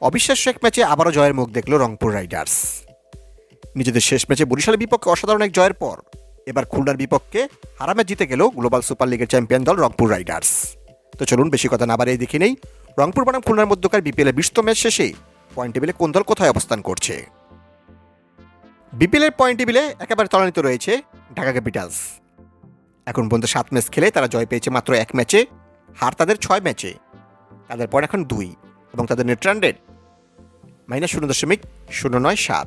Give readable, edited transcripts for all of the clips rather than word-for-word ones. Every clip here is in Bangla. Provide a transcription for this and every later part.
অবিশ্বাস্য এক ম্যাচে আবারও জয়ের মুখ দেখল রংপুর রাইডার্স। নিজেদের শেষ ম্যাচে বরিশালের বিপক্ষে অসাধারণ এক জয়ের পর এবার খুলনার বিপক্ষে হারা ম্যাচ জিতে গেল গ্লোবাল সুপার লিগের চ্যাম্পিয়ন দল রংপুর রাইডার্স। তো চলুন বেশি কথা না বাড়িয়ে দেখে নেই রংপুর বনাম খুলনার মধ্যকার বিপিএলের 20তম ম্যাচ শেষে পয়েন্ট টেবিলে কোন দল কোথায় অবস্থান করছে। বিপিএলের পয়েন্ট টেবিলে একেবারে তলানিতে রয়েছে ঢাকা ক্যাপিটালস। এখন পর্যন্ত 7 ম্যাচ খেলে তারা জয় পেয়েছে মাত্র 1 ম্যাচে, হার তাদের 6 ম্যাচে। তাদের পয়েন্ট এখন 2 এবং তাদের নেট রান রেট -0.097।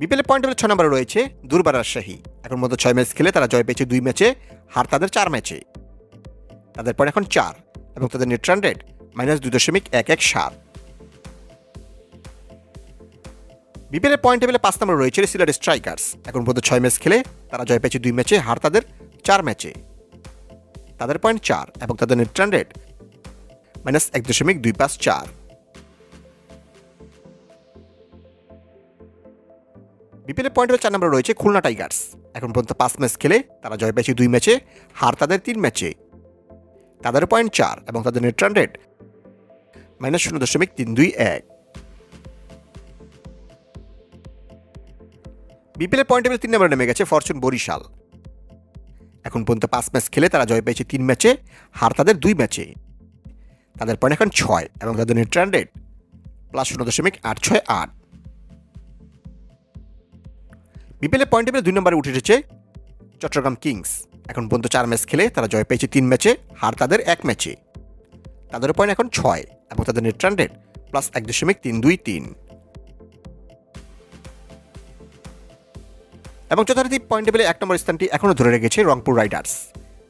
বিপিএলের পয়েন্ট টেবিলে 6 নম্বরে রয়েছে দুর্বার রাজশাহী। এখন মধ্যে 6 ম্যাচ খেলে তারা জয় পেয়েছে 2 ম্যাচে, হার তাদের 4 ম্যাচে। তাদের পয়েন্ট এখন 4 এবং তাদের নেট রান রেট -2.117। বিপিএলের পয়েন্ট টেবিলে 5 নম্বরে রয়েছে সিলেট স্ট্রাইকার্স। এখন পর্যন্ত 6 ম্যাচ খেলে তারা জয় পেয়েছে 2 ম্যাচে, হার তাদের 4 ম্যাচে। তাদের পয়েন্ট 4 এবং তাদের নেট রান রেট -1.254। বিপিএলের পয়েন্ট টেবিলে 4 নম্বরে রয়েছে খুলনা টাইগার্স। এখন পর্যন্ত 5 ম্যাচ খেলে তারা জয় পেয়েছে 2 ম্যাচে, হার তাদের 3 ম্যাচে। তাদের পয়েন্ট 4 এবং তাদের নেট রান রেট -0.321। বিপিএলের পয়েন্ট টেবিলে 3 নম্বরে নেমে গেছে ফরচুন বরিশাল। এখন পর্যন্ত 5 ম্যাচ খেলে তারা জয় পেয়েছে 3 ম্যাচে, হার তাদের 2 ম্যাচে। তাদের পয়েন্ট এখন 6 এবং তাদের নেট রান রেট +0.868। বিপিএলের পয়েন্ট টেবিলে 2 নম্বরে উঠে এসেছে চট্টগ্রাম কিংস। এখন পর্যন্ত 4 ম্যাচ খেলে তারা জয় পেয়েছে 3 ম্যাচে, হার তাদের 1 ম্যাচে। তাদের পয়েন্ট এখন 6 এবং তাদের নেট রান রেট +1.323। এবং যথারীতি পয়েন্ট টেবিলে 1 নম্বর স্থানটি এখনও ধরে রেখেছে রংপুর রাইডার্স।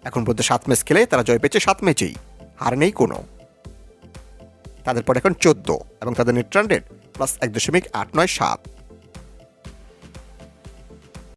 এখন পর্যন্ত 7 ম্যাচ খেলে তারা জয় পেয়েছে 7 ম্যাচেই, হার নেই কোনো। তাদের পয়েন্ট এখন 14 এবং তাদের নেট রান রেট +1.897।